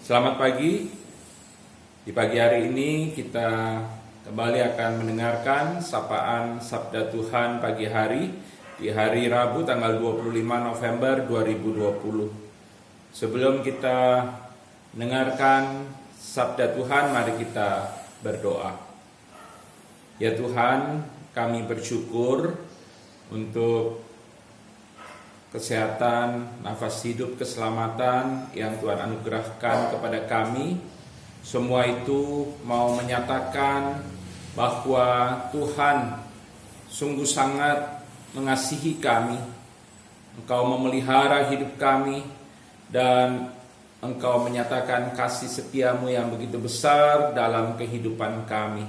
Selamat pagi. Di pagi hari ini kita kembali akan mendengarkan sapaan Sabda Tuhan pagi hari di hari Rabu tanggal 25 November 2020. Sebelum kita mendengarkan Sabda Tuhan, mari kita berdoa. Ya Tuhan, kami bersyukur untuk kesehatan, nafas hidup, keselamatan yang Tuhan anugerahkan kepada kami. Semua itu mau menyatakan bahwa Tuhan sungguh sangat mengasihi kami. Engkau memelihara hidup kami dan Engkau menyatakan kasih setiamu yang begitu besar dalam kehidupan kami.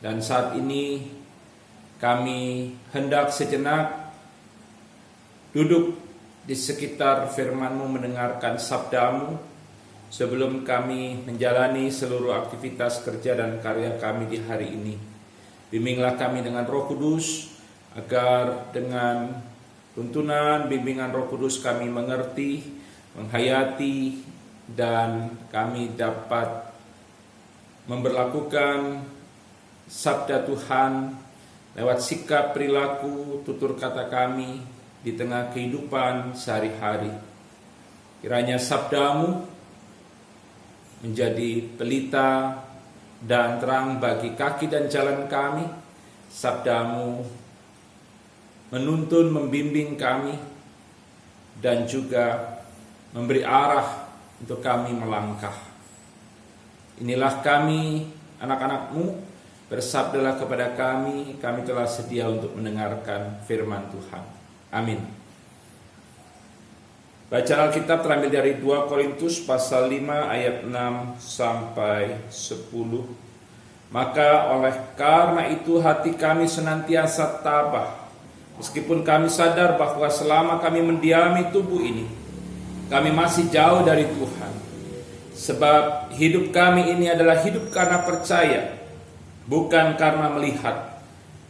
Dan saat ini kami hendak sejenak duduk di sekitar firman-Mu mendengarkan sabda-Mu sebelum kami menjalani seluruh aktivitas kerja dan karya kami di hari ini. Bimbinglah kami dengan Roh Kudus agar dengan tuntunan bimbingan Roh Kudus kami mengerti, menghayati, dan kami dapat memberlakukan sabda Tuhan lewat sikap, perilaku, tutur kata kami di tengah kehidupan sehari-hari. Kiranya sabda-Mu menjadi pelita dan terang bagi kaki dan jalan kami. Sabda-Mu menuntun, membimbing kami, dan juga memberi arah untuk kami melangkah. Inilah kami, anak-anak-Mu, bersabdalah kepada kami telah sedia untuk mendengarkan firman Tuhan. Amin. Bacaan Alkitab terambil dari 2 Korintus pasal 5 ayat 6 sampai 10. Maka oleh karena itu hati kami senantiasa tabah, meskipun kami sadar bahwa selama kami mendiami tubuh ini, kami masih jauh dari Tuhan. Sebab hidup kami ini adalah hidup karena percaya, bukan karena melihat.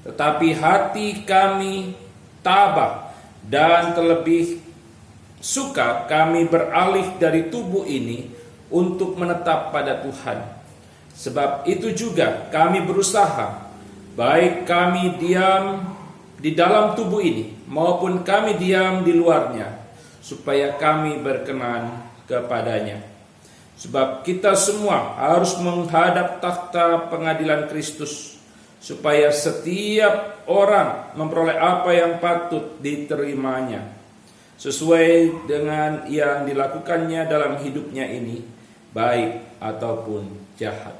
Tetapi hati kami tabah, dan terlebih suka kami beralih dari tubuh ini untuk menetap pada Tuhan. Sebab itu juga kami berusaha, baik kami diam di dalam tubuh ini maupun kami diam di luarnya, supaya kami berkenan kepadanya. Sebab kita semua harus menghadap takhta pengadilan Kristus, supaya setiap orang memperoleh apa yang patut diterimanya, sesuai dengan yang dilakukannya dalam hidupnya ini, baik ataupun jahat.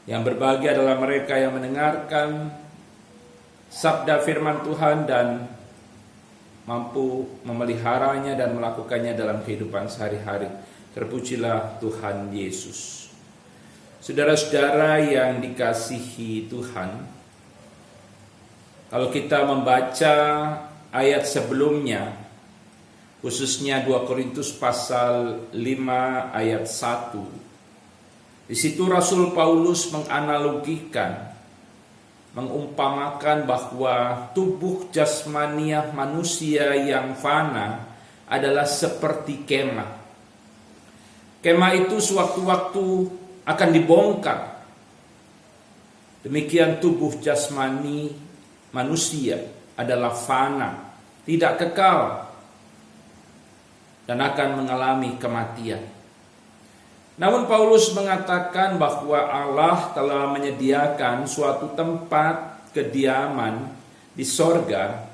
Yang berbahagia adalah mereka yang mendengarkan sabda firman Tuhan dan mampu memeliharanya dan melakukannya dalam kehidupan sehari-hari. Terpujilah Tuhan Yesus. Saudara-saudara yang dikasihi Tuhan, kalau kita membaca ayat sebelumnya, khususnya 2 Korintus pasal 5 ayat 1, di situ Rasul Paulus menganalogikan, mengumpamakan bahwa tubuh jasmaniah manusia yang fana adalah seperti kemah. Kemah itu sewaktu-waktu akan dibongkar. Demikian tubuh jasmani manusia adalah fana, tidak kekal, dan akan mengalami kematian. Namun Paulus mengatakan bahwa Allah telah menyediakan suatu tempat kediaman di sorga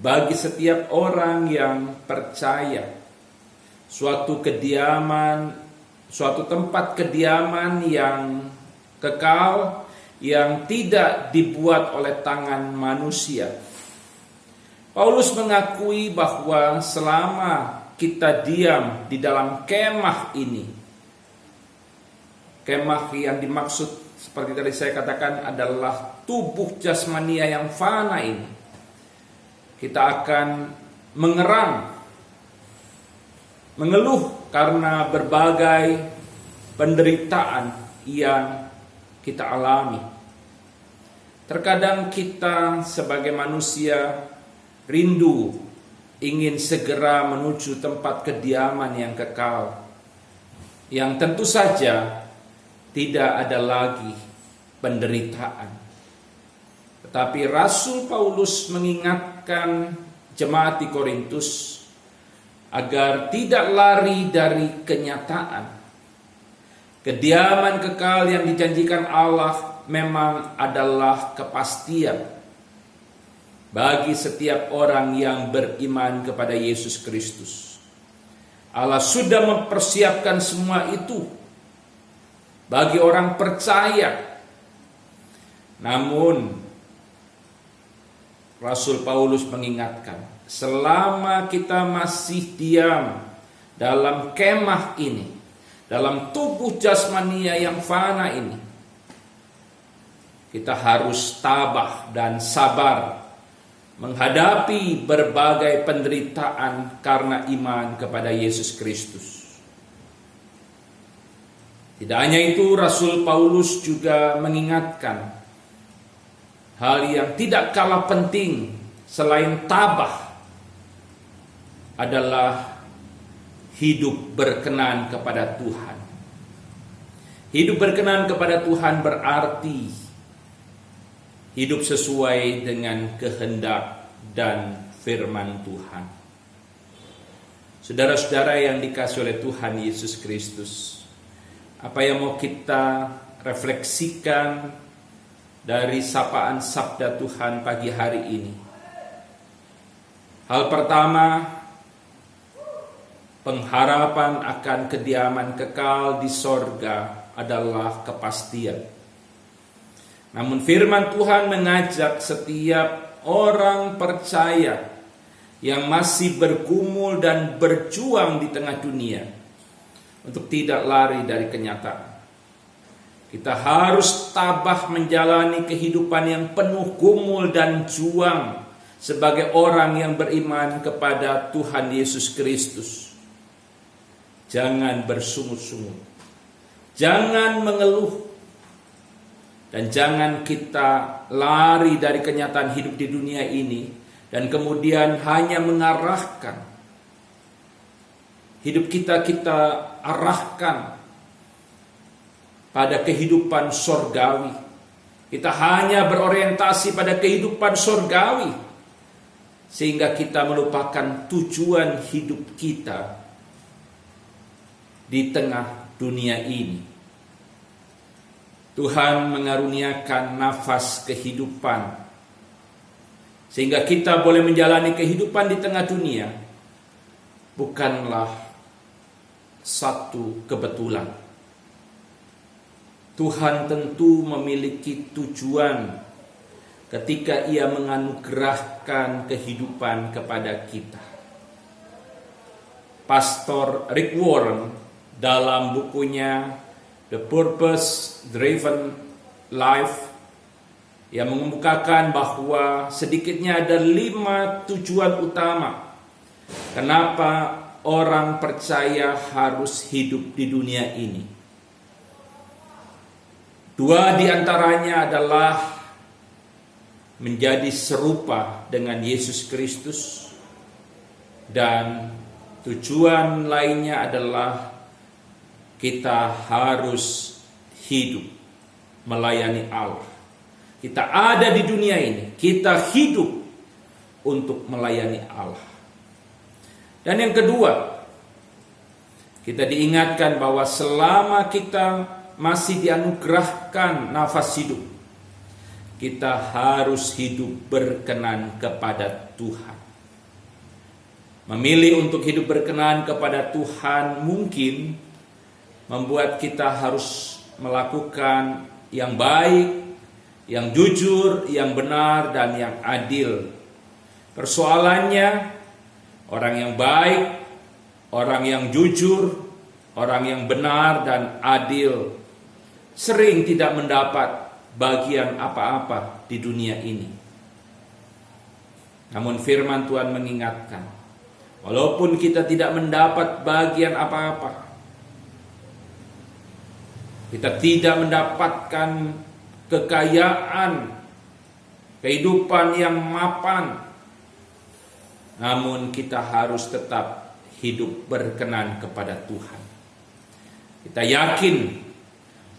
bagi setiap orang yang percaya. Suatu tempat kediaman yang kekal, yang tidak dibuat oleh tangan manusia. Paulus mengakui bahwa selama kita diam di dalam kemah ini, kemah yang dimaksud seperti tadi saya katakan adalah tubuh jasmania yang fana ini, kita akan mengeluh karena berbagai penderitaan yang kita alami. Terkadang kita sebagai manusia rindu ingin segera menuju tempat kediaman yang kekal. yang tentu saja tidak ada lagi penderitaan. Tetapi Rasul Paulus mengingatkan jemaat di Korintus agar tidak lari dari kenyataan. Kediaman kekal yang dijanjikan Allah memang adalah kepastian bagi setiap orang yang beriman kepada Yesus Kristus. Allah sudah mempersiapkan semua itu bagi orang percaya. Namun Rasul Paulus mengingatkan, selama kita masih diam dalam kemah ini, dalam tubuh jasmania yang fana ini, kita harus tabah dan sabar menghadapi berbagai penderitaan karena iman kepada Yesus Kristus. Tidak hanya itu, Rasul Paulus juga mengingatkan hal yang tidak kalah penting selain tabah adalah hidup berkenan kepada Tuhan. Hidup berkenan kepada Tuhan berarti hidup sesuai dengan kehendak dan firman Tuhan. Saudara-saudara yang dikasihi oleh Tuhan Yesus Kristus, apa yang mau kita refleksikan dari sapaan sabda Tuhan pagi hari ini? Hal pertama, pengharapan akan kediaman kekal di sorga adalah kepastian. Namun firman Tuhan mengajak setiap orang percaya yang masih bergumul dan berjuang di tengah dunia untuk tidak lari dari kenyataan. Kita harus tabah menjalani kehidupan yang penuh gumul dan juang sebagai orang yang beriman kepada Tuhan Yesus Kristus. Jangan bersungut-sungut, jangan mengeluh, dan jangan kita lari dari kenyataan hidup di dunia ini dan kemudian hanya mengarahkan hidup kita arahkan pada kehidupan sorgawi. Kita hanya berorientasi pada kehidupan sorgawi sehingga kita melupakan tujuan hidup kita di tengah dunia ini. Tuhan mengaruniakan nafas kehidupan sehingga kita boleh menjalani kehidupan di tengah dunia bukanlah satu kebetulan. Tuhan tentu memiliki tujuan ketika Ia menganugerahkan kehidupan kepada kita. Pastor Rick Warren dalam bukunya The Purpose Driven Life, yang mengemukakan bahwa sedikitnya ada 5 tujuan utama kenapa orang percaya harus hidup di dunia ini. 2 di antaranya adalah menjadi serupa dengan Yesus Kristus, dan tujuan lainnya adalah kita harus hidup melayani Allah. Kita ada di dunia ini, kita hidup untuk melayani Allah. Dan yang kedua, kita diingatkan bahwa selama kita masih dianugerahkan nafas hidup, kita harus hidup berkenan kepada Tuhan. Memilih untuk hidup berkenan kepada Tuhan mungkin membuat kita harus melakukan yang baik, yang jujur, yang benar, dan yang adil. Persoalannya, orang yang baik, orang yang jujur, orang yang benar dan adil sering tidak mendapat bagian apa-apa di dunia ini. Namun firman Tuhan mengingatkan, walaupun kita tidak mendapat bagian apa-apa, kita tidak mendapatkan kekayaan, kehidupan yang mapan, namun kita harus tetap hidup berkenan kepada Tuhan. Kita yakin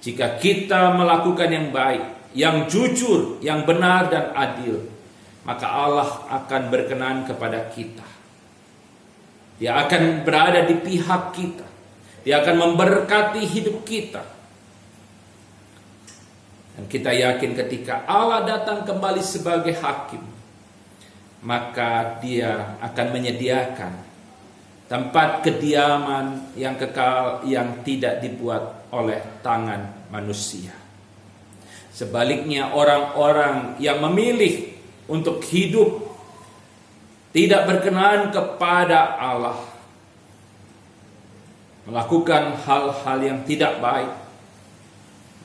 jika kita melakukan yang baik, yang jujur, yang benar dan adil, maka Allah akan berkenan kepada kita. Dia akan berada di pihak kita. Dia akan memberkati hidup kita. Dan kita yakin ketika Allah datang kembali sebagai hakim, maka Dia akan menyediakan tempat kediaman yang kekal yang tidak dibuat oleh tangan manusia. Sebaliknya, orang-orang yang memilih untuk hidup tidak berkenan kepada Allah, melakukan hal-hal yang tidak baik,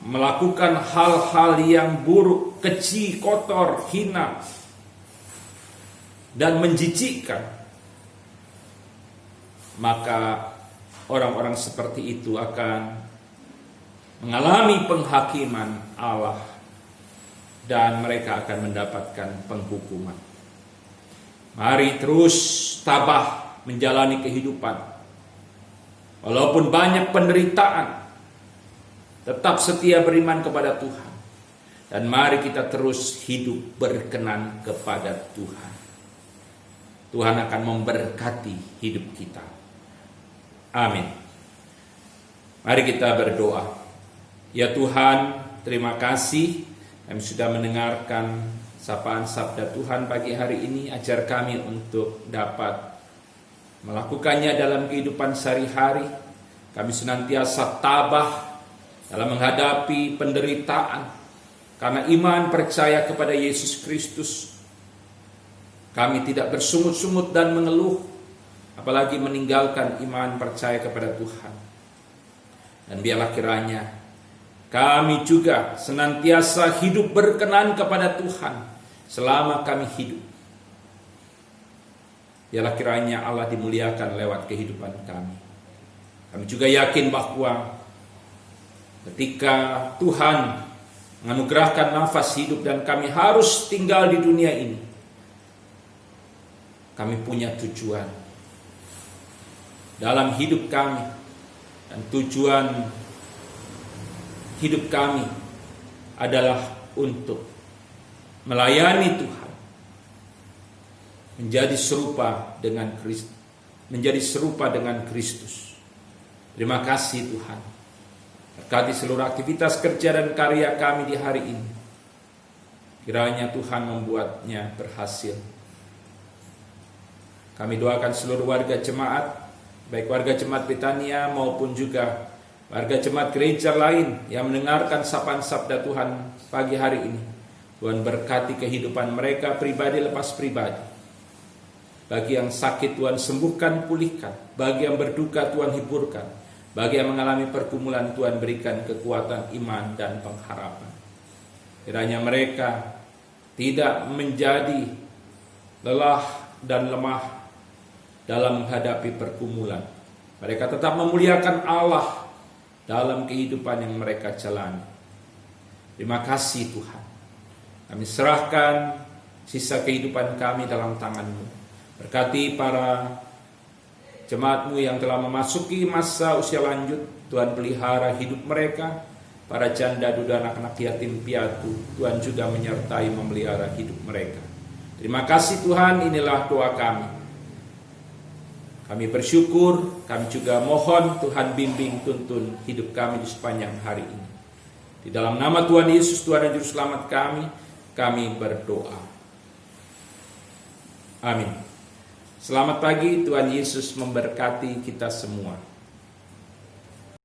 melakukan hal-hal yang buruk, keji, kotor, hina, dan menjijikkan, maka orang-orang seperti itu akan mengalami penghakiman Allah dan mereka akan mendapatkan penghukuman. Mari terus tabah menjalani kehidupan. Walaupun banyak penderitaan, tetap setia beriman kepada Tuhan. Dan mari kita terus hidup berkenan kepada Tuhan. Tuhan akan memberkati hidup kita. Amin. Mari kita berdoa. Ya Tuhan, terima kasih kami sudah mendengarkan sapaan sabda Tuhan pagi hari ini. Ajar kami untuk dapat melakukannya dalam kehidupan sehari-hari. Kami senantiasa tabah dalam menghadapi penderitaan karena iman percaya kepada Yesus Kristus. Kami tidak bersungut-sungut dan mengeluh, apalagi meninggalkan iman percaya kepada Tuhan. Dan biarlah kiranya kami juga senantiasa hidup berkenan kepada Tuhan selama kami hidup. Biarlah kiranya Allah dimuliakan lewat kehidupan kami. Kami juga yakin bahwa ketika Tuhan menganugerahkan nafas hidup dan kami harus tinggal di dunia ini, kami punya tujuan dalam hidup kami. Dan tujuan hidup kami adalah untuk melayani Tuhan, menjadi serupa dengan Kristus, menjadi serupa dengan Kristus. Terima kasih Tuhan. Berkati seluruh aktivitas kerja dan karya kami di hari ini. Kiranya Tuhan membuatnya berhasil. Kami doakan seluruh warga jemaat, baik warga jemaat Betania maupun juga warga jemaat gereja lain yang mendengarkan sapaan sabda Tuhan pagi hari ini. Tuhan berkati kehidupan mereka pribadi lepas pribadi. Bagi yang sakit Tuhan sembuhkan, pulihkan. Bagi yang berduka Tuhan hiburkan. Bagi yang mengalami pergumulan Tuhan berikan kekuatan iman dan pengharapan. Kiranya mereka tidak menjadi lelah dan lemah dalam menghadapi pergumulan. Mereka tetap memuliakan Allah dalam kehidupan yang mereka jalani. Terima kasih Tuhan. Kami serahkan sisa kehidupan kami dalam tangan-Mu. Berkati para jemaat-Mu yang telah memasuki masa usia lanjut. Tuhan pelihara hidup mereka. Para janda, duda, anak-anak yatim piatu, Tuhan juga menyertai memelihara hidup mereka. Terima kasih Tuhan, inilah doa kami. Kami bersyukur, kami juga mohon Tuhan bimbing tuntun hidup kami di sepanjang hari ini. Di dalam nama Tuhan Yesus, Tuhan dan Juru Selamat kami berdoa. Amin. Selamat pagi, Tuhan Yesus memberkati kita semua.